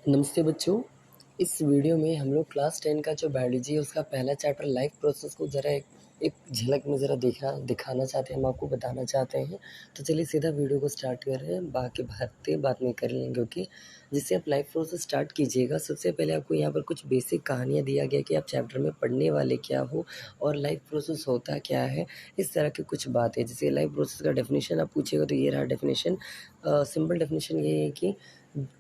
नमस्ते बच्चों। इस वीडियो में हम लोग क्लास 10 का जो बायोलॉजी है उसका पहला चैप्टर लाइफ प्रोसेस को ज़रा एक झलक में ज़रा दिखाना चाहते हैं, हम आपको बताना चाहते हैं। तो चलिए सीधा वीडियो को स्टार्ट कर रहे हैं, बाकी बातें बाद में कर लेंगे। क्योंकि जिससे आप लाइफ प्रोसेस स्टार्ट कीजिएगा, सबसे पहले आपको यहाँ पर कुछ बेसिक कहानियाँ दिया गया कि आप चैप्टर में पढ़ने वाले क्या हो और लाइफ प्रोसेस होता क्या है, इस तरह की कुछ बातें। जैसे लाइफ प्रोसेस का डेफिनेशन आप पूछेगा तो ये रहा डेफिनेशन। सिंपल डेफिनेशन ये है कि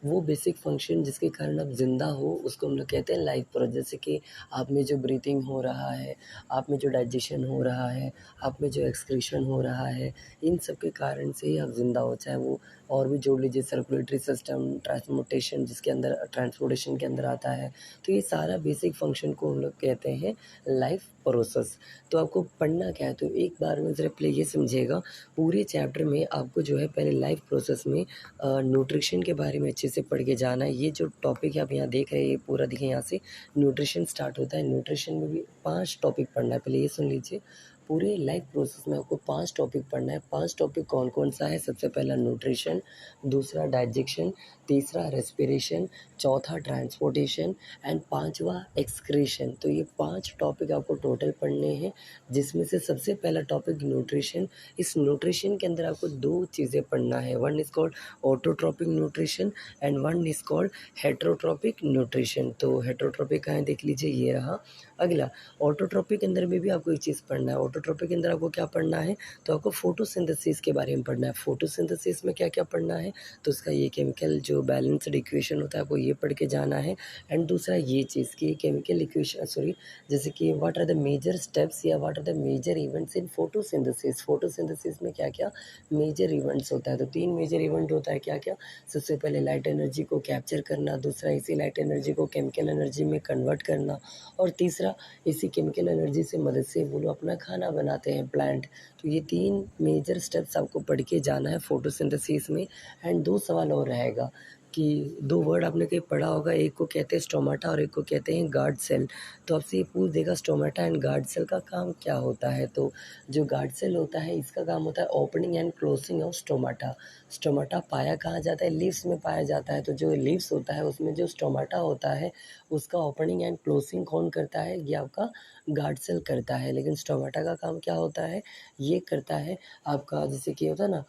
वो बेसिक फंक्शन जिसके कारण आप ज़िंदा हो उसको हम लोग कहते हैं लाइफ प्रोसेस। जैसे कि आप में जो ब्रीथिंग हो रहा है, आप में जो डाइजेशन हो रहा है, आप में जो एक्सक्रीशन हो रहा है, इन सब के कारण से ही आप ज़िंदा हो। चाहे वो और भी जोड़ लीजिए, सर्कुलेटरी सिस्टम, ट्रांसपोर्टेशन जिसके अंदर ट्रांसपोर्टेशन के अंदर आता है। तो ये सारा बेसिक फंक्शन को हम लोग कहते हैं लाइफ प्रोसेस। तो आपको पढ़ना क्या है, तो एक बार में ज़रा पहले ये समझिएगा, पूरे चैप्टर में आपको जो है पहले लाइफ प्रोसेस में न्यूट्रिशन के बारे में अच्छे से पढ़ के जाना है। ये जो टॉपिक है आप यहाँ देख रहे हैं, ये पूरा देखिए, यहाँ से न्यूट्रिशन स्टार्ट होता है। न्यूट्रिशन में भी 5 टॉपिक पढ़ना है। पहले ये सुन लीजिए, पूरे लाइफ प्रोसेस में आपको 5 टॉपिक पढ़ना है। 5 टॉपिक कौन-कौन सा है? सबसे पहला न्यूट्रिशन, दूसरा डाइजेशन, तीसरा रेस्पिरेशन, चौथा ट्रांसपोर्टेशन एंड पाँचवा एक्सक्रीशन। तो ये 5 टॉपिक आपको टोटल पढ़ने हैं, जिसमें से सबसे पहला टॉपिक न्यूट्रिशन। इस न्यूट्रिशन के अंदर आपको 2 चीज़ें पढ़ना है। One is called autotrophic nutrition and one is called heterotrophic nutrition. तो हेटरोट्रॉपिक कहाँ है देख लीजिए, ये रहा। अगला ऑटोट्रॉपिक के अंदर में भी आपको एक चीज़ पढ़ना है। ऑटोट्रॉपिक के अंदर आपको क्या पढ़ना है, तो आपको फोटोसिंथेसिस के बारे में पढ़ना है। फोटोसिंथेसिस में क्या-क्या पढ़ना है, तो उसका ये केमिकल जो बैलेंस्ड इक्वेशन होता है आपको ये पढ़ के जाना है। एंड दूसरा ये चीज़ कि केमिकल इक्वेशन जैसे कि what are the major steps या what are the major events in photosynthesis. Photosynthesis में क्या-क्या मेजर इवेंट्स होता है, तो 3 मेजर इवेंट होता है। क्या-क्या? सबसे पहले लाइट एनर्जी को कैप्चर करना, दूसरा इसी लाइट एनर्जी को केमिकल एनर्जी में कन्वर्ट करना, और तीसरा इसी केमिकल एनर्जी से मदद से वो लोग अपना खाना बनाते हैं, प्लांट। तो ये 3 मेजर स्टेप्स आपको पढ़ के जाना है फोटोसिंथेसिस में। एंड 2 सवाल और रहेगा कि 2 वर्ड आपने कहीं पढ़ा होगा, एक को कहते हैं स्टोमाटा और एक को कहते हैं गार्ड सेल। तो आपसे ये पूछ देगा स्टोमाटा एंड गार्ड सेल का काम क्या होता है। तो जो गार्ड सेल होता है इसका काम होता है opening and closing of stomata. Stomata पाया कहाँ जाता है, लीव्स में पाया जाता है। तो जो लीव्स होता है उसमें जो स्टोमाटा होता है उसका ओपनिंग एंड क्लोजिंग कौन करता है, ये आपका गार्ड सेल करता है। लेकिन स्टोमाटा का काम क्या होता है, ये करता है आपका, जैसे कि होता है ना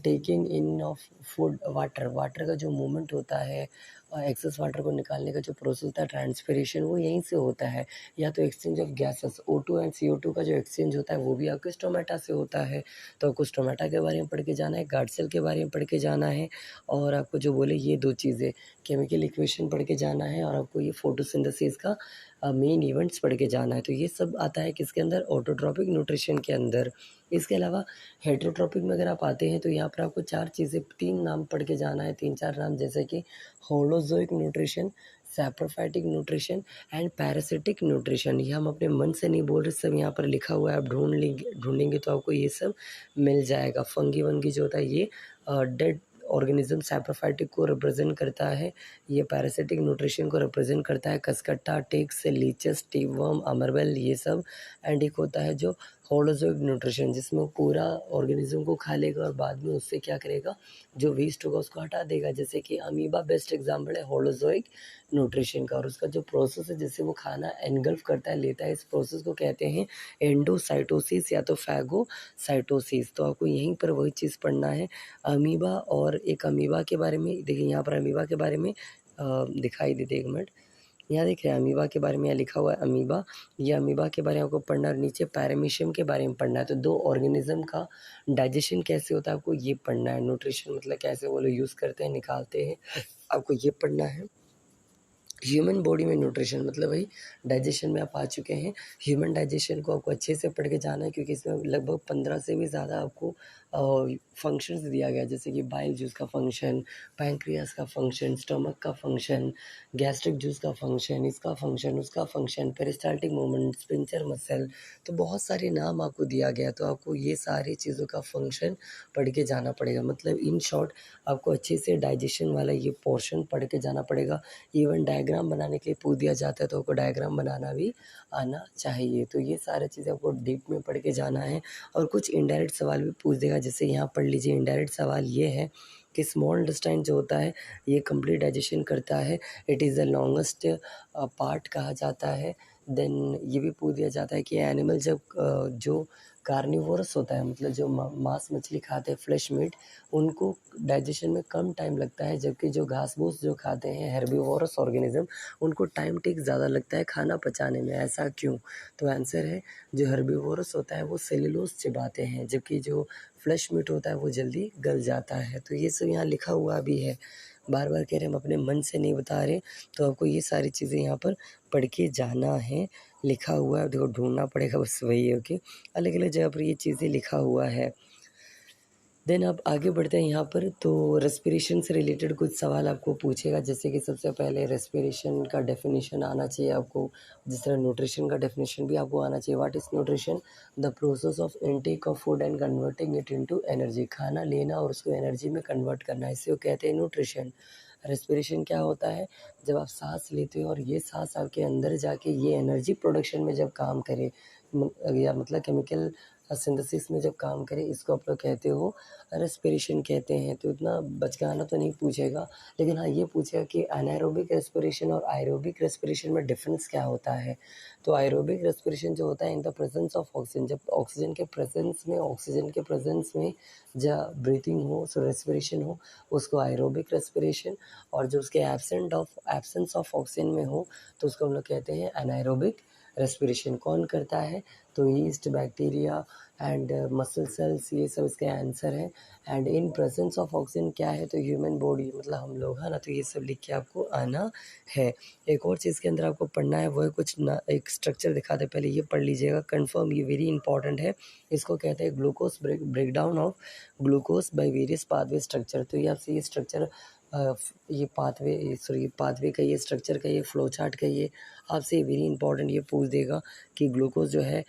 taking in of food, water का जो मूवमेंट होता है, एक्सेस वाटर को निकालने का जो प्रोसेस होता है ट्रांसपिरेशन, वो यहीं से होता है। या तो exchange of gases O2 and CO2 का जो एक्सचेंज होता है वो भी आपके स्टोमाटा से होता है। तो आपको स्टोमाटा के बारे में पढ़ के जाना है, गार्ड सेल के बारे में पढ़ के जाना है, और आपको जो बोले ये 2 चीज़ें केमिकल इक्वेशन पढ़ के जाना है, और आपको ये फोटोसिंथेसिस का मेन इवेंट्स पढ़ के जाना है। तो ये सब आता है किसके अंदर, ऑटोट्रॉपिक न्यूट्रिशन के अंदर। इसके अलावा हेटरोट्रॉपिक में अगर आप आते हैं तो यहाँ पर आपको 4 चीज़ें, 3 नाम पढ़ के जाना है, 3-4 नाम, जैसे कि holozoic nutrition, saprophytic nutrition and parasitic nutrition. ये हम अपने मन से नहीं बोल रहे, सब यहाँ पर लिखा हुआ है, आप ढूँढेंगे तो आपको ये सब मिल जाएगा। फंगी वंगी जो होता है ये डेड ऑर्गेनिज्म सैप्रोफाइटिक को रिप्रेजेंट करता है, ये पैरासिटिक न्यूट्रिशन को रिप्रेजेंट करता है, कसकट्टा, टिक्स, लीचेस, टिपवर्म, अमरबेल, ये सब। एंड एक होता है जो होलोज़ोइक न्यूट्रिशन, जिसमें वो पूरा ऑर्गेनिज्म को खा लेगा और बाद में उससे क्या करेगा, जो वेस्ट होगा उसको हटा देगा। जैसे कि अमीबा बेस्ट एग्जाम्पल है होलोज़ोइक न्यूट्रिशन का। और उसका जो प्रोसेस है जिससे वो खाना एनगल्फ करता है, लेता है, इस प्रोसेस को कहते हैं एंडोसाइटोसिस या तो फैगोसाइटोसिस। तो आपको यहीं पर वही चीज़ पढ़ना है, अमीबा। और एक अमीबा के बारे में देखिए, यहाँ पर अमीबा के बारे में दिखाई देते, एक मिनट, यहाँ देख रहे हैं अमीबा के बारे में, यहाँ लिखा हुआ है अमीबा। ये अमीबा के बारे में आपको पढ़ना है, और नीचे पैरामीशियम के बारे में पढ़ना है। तो 2 ऑर्गेनिज्म का डाइजेशन कैसे होता है आपको ये पढ़ना है। न्यूट्रिशन मतलब कैसे वो लोग यूज़ करते हैं, निकालते हैं, आपको ये पढ़ना है। ह्यूमन बॉडी में न्यूट्रिशन मतलब भाई डाइजेशन में आप आ चुके हैं, ह्यूमन डाइजेशन को आपको अच्छे से पढ़ के जाना है, क्योंकि इसमें लगभग 15 से भी ज़्यादा आपको फंक्शंस दिया गया है। जैसे कि बाइल जूस का फंक्शन, पैंक्रियास का फंक्शन, स्टमक का फंक्शन, गैस्ट्रिक जूस का फंक्शन, इसका फंक्शन, उसका function, peristaltic movement, sphincter muscle. तो बहुत सारे नाम आपको दिया गया, तो आपको ये सारी चीज़ों का फंक्शन पढ़ के जाना पड़ेगा। मतलब इन शॉर्ट आपको अच्छे से डाइजेशन वाला ये पोर्शन पढ़ के जाना पड़ेगा। इवन डायग्राम बनाने के लिए पूछ दिया जाता है तो आपको डायग्राम बनाना भी आना चाहिए। तो ये सारी चीज़ें आपको डीप में पढ़ के जाना है। और कुछ इनडायरेक्ट सवाल भी पूछ देगा, जैसे यहाँ पढ़ लीजिए, इनडायरेक्ट सवाल ये है कि स्मॉल इंटेस्टाइन जो होता है ये कंप्लीट डाइजेशन करता है, it is the longest part कहा जाता है। देन ये भी पूछ दिया जाता है कि एनिमल जब जो कार्निवोरस होता है, मतलब जो मांस मछली खाते हैं, फ्लेश मीट, उनको डाइजेशन में कम टाइम लगता है, जबकि जो घास फूस जो खाते हैं हेर्बिवोरस ऑर्गेनिज्म, उनको टाइम टेक ज़्यादा लगता है खाना पचाने में। ऐसा क्यों? तो आंसर है, जो हेर्बिवोरस होता है वो सेल्यूलोज चिबाते हैं, जबकि जो फ्लेश मीट होता है वो जल्दी गल जाता है। तो ये सब यहाँ लिखा हुआ भी है, बार बार कह रहे हैं हम अपने मन से नहीं बता रहे, तो आपको ये सारी चीज़ें यहाँ पर पढ़ के जाना है। लिखा हुआ है, देखो ढूंढना पड़ेगा बस वही है। ओके, अलग अलग जगह पर ये चीज़ें लिखा हुआ है। देन अब आगे बढ़ते हैं यहाँ पर। तो रेस्पिरेशन से रिलेटेड कुछ सवाल आपको पूछेगा, जैसे कि सबसे पहले रेस्पिरेशन का डेफिनेशन आना चाहिए आपको, जिस तरह न्यूट्रिशन का डेफिनेशन भी आपको आना चाहिए। What is nutrition? The process of intake of food and converting it into energy. खाना लेना और उसको एनर्जी में कन्वर्ट करना, इसे वो कहते हैं न्यूट्रिशन। रेस्पिरेशन क्या होता है? जब आप सांस लेते हो और ये सांस आपके अंदर जाके ये एनर्जी प्रोडक्शन में जब काम करे, या मतलब केमिकल सिंथेसिस में जब काम करे, इसको आप लोग कहते हो रेस्पिरेशन कहते हैं। तो इतना बचकाना तो नहीं पूछेगा, लेकिन हाँ ये पूछेगा कि एनाएरोबिक रेस्पिरेशन और आयरोबिक रेस्पिरेशन में डिफरेंस क्या होता है। तो आयरोबिक रेस्पिरेशन जो होता है in the presence of oxygen, जब ऑक्सीजन के प्रेजेंस में जब ब्रीथिंग हो, सो रेस्पिरेशन हो, उसको आयरोबिक रेस्पिरेशन। और जो उसके एब्सेंस ऑफ ऑक्सीजन में हो, तो उसको हम लोग कहते हैं एनाएरोबिक रेस्पिरेशन। कौन करता है? तो east, bacteria and muscle cells, ये सब इसके आंसर है। And in presence of oxygen क्या है? तो ह्यूमन बॉडी, मतलब हम लोग, है ना। तो ये सब लिख के आपको आना है। एक और चीज़ के अंदर आपको पढ़ना है, वो है कुछ ना, एक स्ट्रक्चर दिखाते, पहले ये पढ़ लीजिएगा कंफर्म, ये वेरी इंपॉर्टेंट है। इसको कहते हैं glucose breakdown of glucose by various pathway structure. तो ये आपसे ये स्ट्रक्चर, ये पाथवे का, ये स्ट्रक्चर का, ये फ्लो चार्ट का, ये आपसे वेरी इंपॉर्टेंट ये पूछ देगा कि ग्लूकोज जो है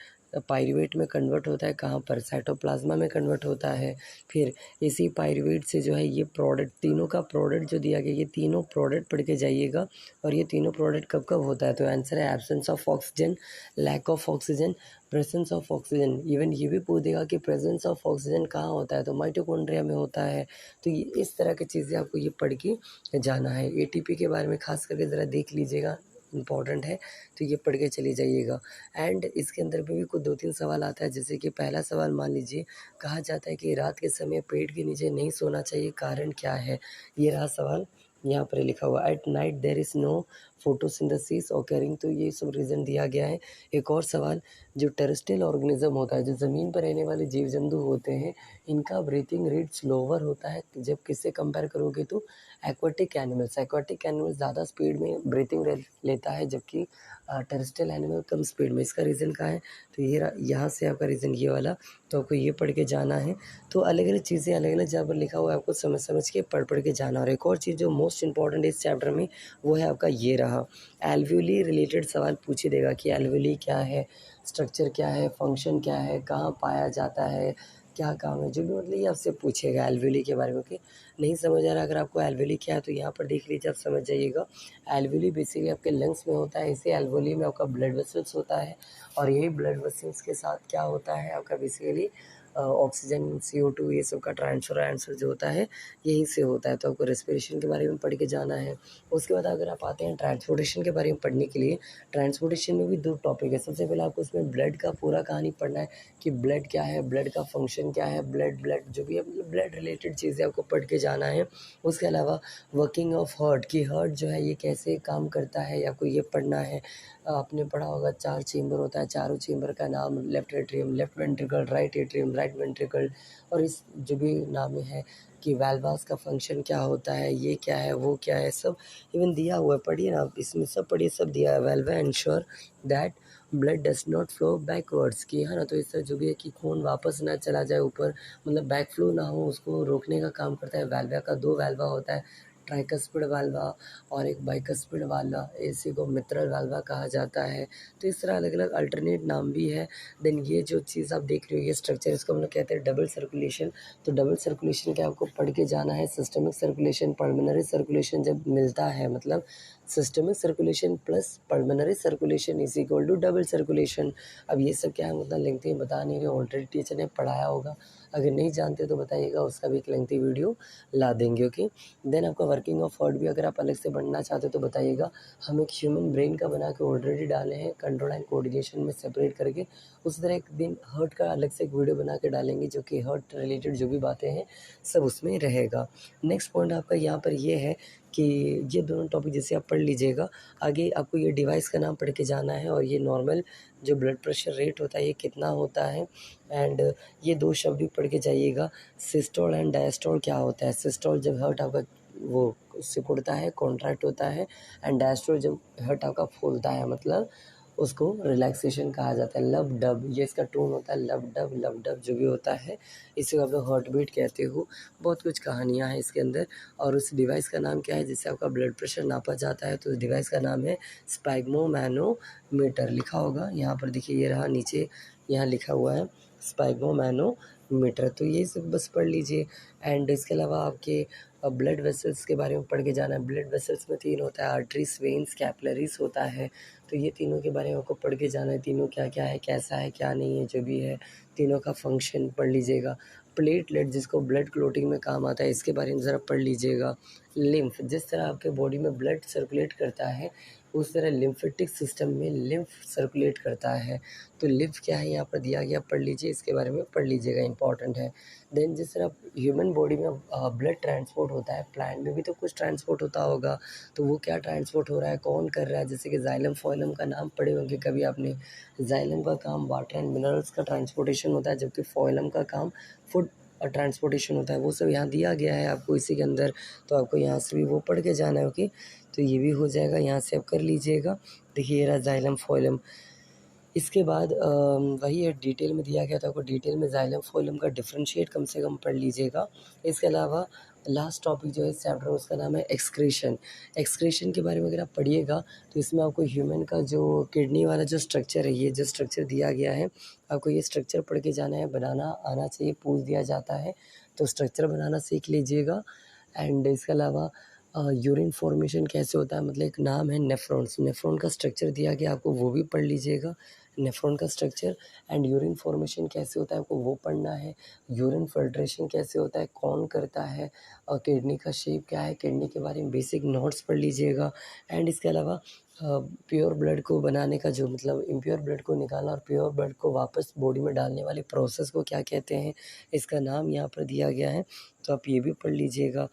पायरूवेट में कन्वर्ट होता है कहाँ पर? साइटोप्लाज्मा में कन्वर्ट होता है। फिर इसी पायरूवेट से जो है ये प्रोडक्ट, तीनों का प्रोडक्ट जो दिया गया, ये तीनों प्रोडक्ट पढ़ के जाइएगा। और ये तीनों प्रोडक्ट कब कब होता है? तो आंसर है absence of oxygen, lack of oxygen, presence of oxygen. Even ये भी पूछ देगा कि प्रेजेंस ऑफ ऑक्सीजन कहाँ होता है? तो माइटोकॉन्ड्रिया में होता है। तो ये इस तरह की चीज़ें आपको ये पढ़ के जाना है। एटीपी के बारे में खास करके ज़रा देख लीजिएगा, इम्पॉर्टेंट है, तो ये पढ़ के चली जाइएगा। एंड इसके अंदर में भी कुछ 2-3 सवाल आता है, जैसे कि पहला सवाल मान लीजिए, कहा जाता है कि रात के समय पेट के नीचे नहीं सोना चाहिए, कारण क्या है? ये रहा सवाल, यहाँ पर लिखा हुआ, at night there is no photosynthesis occurring. तो ये सब रीज़न दिया गया है। एक और सवाल, जो टेरेस्ट्रियल ऑर्गेनिज्म होता है, जो ज़मीन पर रहने वाले जीव जंतु होते हैं, इनका ब्रीथिंग रेट स्लोवर होता है जब किससे कंपेयर करोगे? तो एक्वाटिक एनिमल्स ज़्यादा स्पीड में ब्रीथिंग लेता है, जबकि टेरेस्ट्रियल एनिमल कम स्पीड में। इसका रीज़न क्या है? तो ये यहाँ से आपका रीज़न ये वाला, तो आपको ये पढ़ के जाना है। तो अलग अलग चीज़ें अलग अलग जगह पर लिखा हुआ है, आपको समझ समझ के पढ़ के जाना। और एक और चीज़ जो मोस्ट इंपॉर्टेंट है इस चैप्टर में, वो है आपका ये रहा, एल्वियोली रिलेटेड सवाल पूछ ही देगा कि एल्वियोली क्या है, स्ट्रक्चर क्या है, फंक्शन क्या है, कहाँ पाया जाता है, क्या काम है, जो भी मतलब ये आपसे पूछेगा एल्वियोली के बारे में। ओके, नहीं समझ आ रहा अगर आपको एल्वियोली क्या है, तो यहाँ पर देख लीजिए, आप समझ जाइएगा। एल्वियोली बेसिकली आपके लंग्स में होता है। इसी एल्वियोली में आपका ब्लड वेसल्स होता है, और यही ब्लड वेसल्स के साथ क्या होता है आपका बेसिकली ऑक्सीजन, CO2, ये सब का ट्रांसफर आंसर जो होता है यहीं से होता है। तो आपको रेस्पिरेशन के बारे में पढ़ के जाना है। उसके बाद अगर आप आते हैं ट्रांसपोर्टेशन के बारे में पढ़ने के लिए, ट्रांसपोर्टेशन में भी 2 टॉपिक है। सबसे पहले आपको इसमें ब्लड का पूरा कहानी पढ़ना है कि ब्लड क्या है, ब्लड का फंक्शन क्या है, ब्लड जो भी है, मतलब ब्लड रिलेटेड चीज़ें आपको पढ़ के जाना है। उसके अलावा वर्किंग ऑफ हार्ट, कि हार्ट जो है ये कैसे काम करता है, आपको ये पढ़ना है। आपने पढ़ा होगा 4 चेंबर होता है, चारों चेंबर का नाम, left atrium, left ventricle, right atrium, right ventricle, और इस जो भी नाम है कि वाल्वास का फंक्शन क्या होता है, ये क्या है, वो क्या है, सब इवन दिया हुआ है। पढ़िए ना आप, इसमें सब पढ़िए, सब दिया है। वाल्वा ensure that blood does not flow backwards, की है ना। तो इस तरह जो भी है कि खून वापस ना चला जाए ऊपर, मतलब बैक फ्लो ना हो, उसको रोकने का काम करता है। वाल्वा का 2 वाल्वा होता है, ट्राइकस्पिड वाल्वा और एक बाइकस्पिड वाल्वा, इसी को मित्रल वाल्वा कहा जाता है। तो इस तरह अलग अलग अल्टरनेट नाम भी है। देन ये जो चीज़ आप देख रहे हो, ये स्ट्रक्चर, इसको हम लोग कहते हैं डबल सर्कुलेशन। तो डबल सर्कुलेशन का आपको पढ़ के जाना है। सिस्टमिक सर्कुलेशन, पल्मोनरी सर्कुलेशन जब मिलता है, मतलब systemic circulation plus pulmonary circulation is equal to double circulation. अब ये सब क्या है, मतलब लेंथी बता नहीं रहे, ऑलरेडी टीचर ने पढ़ाया होगा, अगर नहीं जानते तो बताइएगा, उसका भी एक लेंथी वीडियो ला देंगे। ओके, देन आपका वर्किंग ऑफ हर्ट भी अगर आप अलग से बनना चाहते हो तो बताइएगा। हम एक ह्यूमन ब्रेन का बना के ऑलरेडी डाले हैं कंट्रोल एंड कोऑर्डिनेशन में सेपरेट करके। उसी तरह एक दिन हर्ट का अलग से एक वीडियो बना के डालेंगे, जो कि हर्ट रिलेटेड जो भी बातें हैं सब उसमें रहेगा। नेक्स्ट पॉइंट आपका यहाँ पर ये है कि ये दोनों टॉपिक जैसे आप पढ़ लीजिएगा, आगे आपको ये डिवाइस का नाम पढ़ के जाना है, और ये नॉर्मल जो ब्लड प्रेशर रेट होता है ये कितना होता है, एंड ये 2 शब्द भी पढ़ के जाइएगा। सिस्टोल एंड डायस्टोल क्या होता है? सिस्टोल जब हार्ट आपका वो सिकुड़ता है, कॉन्ट्रैक्ट होता है, एंड डायस्टोल जब हार्ट आपका फूलता है, मतलब उसको रिलैक्सेशन कहा जाता है। लब डब ये इसका टोन होता है, लब डब जो भी होता है इसे आप लोग हार्ट बीट कहते हो। बहुत कुछ कहानियाँ हैं इसके अंदर। और उस डिवाइस का नाम क्या है जिससे आपका ब्लड प्रेशर नापा जाता है? तो उस डिवाइस का नाम है स्पैग्मोमैनोमीटर। लिखा होगा यहाँ पर, देखिए ये रहा नीचे, यहाँ लिखा हुआ है स्पैग्मोमैनोमीटर। तो ये सब बस पढ़ लीजिए। एंड इसके अलावा आपके ब्लड वेसल्स के बारे में पढ़ के जाना है। ब्लड वेसल्स में 3 होता है, आर्टरीज, वेन्स, कैपिलरीज होता है। तो ये तीनों के बारे में आपको पढ़ के जाना है। तीनों क्या क्या है, कैसा है, क्या नहीं है, जो भी है तीनों का फंक्शन पढ़ लीजिएगा। प्लेटलेट जिसको ब्लड क्लोटिंग में काम आता है, इसके बारे में ज़रा पढ़ लीजिएगा। लिम्फ, जिस तरह आपके बॉडी में ब्लड सर्कुलेट करता है उस तरह लिम्फेटिक सिस्टम में लिम्फ सर्कुलेट करता है। तो लिम्फ क्या है यहाँ पर दिया गया, पढ़ लीजिए, इसके बारे में पढ़ लीजिएगा, इंपॉर्टेंट है। देन जिस तरह ह्यूमन बॉडी में ब्लड ट्रांसपोर्ट होता है, प्लांट में भी तो कुछ ट्रांसपोर्ट होता होगा। तो वो क्या ट्रांसपोर्ट हो रहा है, कौन कर रहा है? जैसे कि जाइलम फोइलम का नाम पढ़े होंगे कभी आपने। जाइलम का काम वाटर एंड मिनरल्स का ट्रांसपोर्टेशन होता है, जबकि फोइलम का काम फूड ट्रांसपोर्टेशन होता है। वो सब यहाँ दिया गया है आपको इसी के अंदर, तो आपको यहाँ से भी वो पढ़ के जाना है। ओके, तो ये भी हो जाएगा, यहाँ से आप कर लीजिएगा। देखिए ये रहा जाइलम फोइलम। इसके बाद वही है, डिटेल में दिया गया था आपको, डिटेल में जाइलम फोइलम का डिफरेंशिएट कम से कम पढ़ लीजिएगा। इसके अलावा लास्ट टॉपिक जो है इस चैप्टर उसका नाम है एक्सक्रीशन। एक्सक्रीशन के बारे में अगर आप पढ़िएगा तो इसमें आपको ह्यूमन का जो किडनी वाला जो स्ट्रक्चर है, ये जो स्ट्रक्चर दिया गया है आपको ये स्ट्रक्चर पढ़ के जाना है, बनाना आना चाहिए, पूछ दिया जाता है तो स्ट्रक्चर बनाना सीख लीजिएगा। एंड इसके अलावा यूरिन फॉर्मेशन कैसे होता है, मतलब एक नाम है नेफ्रॉन्स, नेफ्रॉन का स्ट्रक्चर दिया गया आपको, वो भी पढ़ लीजिएगा। नेफ्रॉन का स्ट्रक्चर एंड यूरिन फॉर्मेशन कैसे होता है आपको वो पढ़ना है। यूरिन फिल्ट्रेशन कैसे होता है, कौन करता है, और किडनी का शेप क्या है, किडनी के बारे में बेसिक नोट्स पढ़ लीजिएगा। एंड इसके अलावा प्योर ब्लड को बनाने का जो मतलब इम्प्योर ब्लड को निकालना और प्योर ब्लड को वापस बॉडी में डालने वाले प्रोसेस को क्या कहते हैं, इसका नाम यहाँ पर दिया गया है, तो आप ये भी पढ़ लीजिएगा।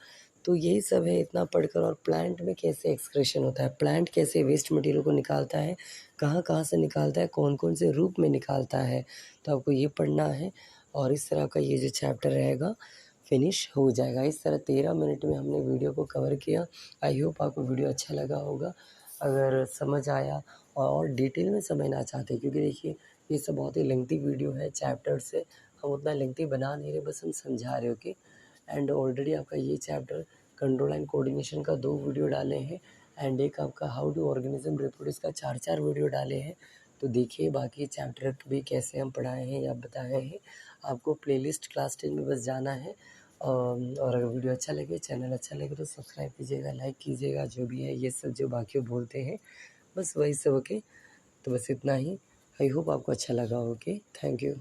तो यही सब है इतना पढ़कर। और प्लांट में कैसे एक्सक्रीशन होता है, प्लांट कैसे वेस्ट मटेरियल को निकालता है, कहाँ कहाँ से निकालता है, कौन कौन से रूप में निकालता है, तो आपको ये पढ़ना है। और इस तरह का ये जो चैप्टर रहेगा फिनिश हो जाएगा। इस तरह 13 मिनट में हमने वीडियो को कवर किया। आई होप आपको वीडियो अच्छा लगा होगा। अगर समझ आया और डिटेल में समझना चाहते, क्योंकि देखिए ये सब बहुत ही लेंथी वीडियो है, चैप्टर से हम उतना लेंथी बना नहीं रहे, बस हम समझा रहे हो कि। एंड ऑलरेडी आपका ये चैप्टर कंट्रोल एंड कोऑर्डिनेशन का 2 वीडियो डाले हैं, एंड एक आपका हाउ टू ऑर्गेनिज्म रिप्रोड्यूस का 4 वीडियो डाले हैं। तो देखिए बाकी चैप्टर भी कैसे हम पढ़ाए हैं या बताए हैं। आपको प्लेलिस्ट क्लास 10 में बस जाना है। और अगर वीडियो अच्छा लगे, चैनल अच्छा लगे तो सब्सक्राइब कीजिएगा, लाइक कीजिएगा, जो भी है ये सब जो बाकी बोलते हैं बस वही सब। ओके, तो बस इतना ही। आई होप आपको अच्छा लगा। Okay, thank you.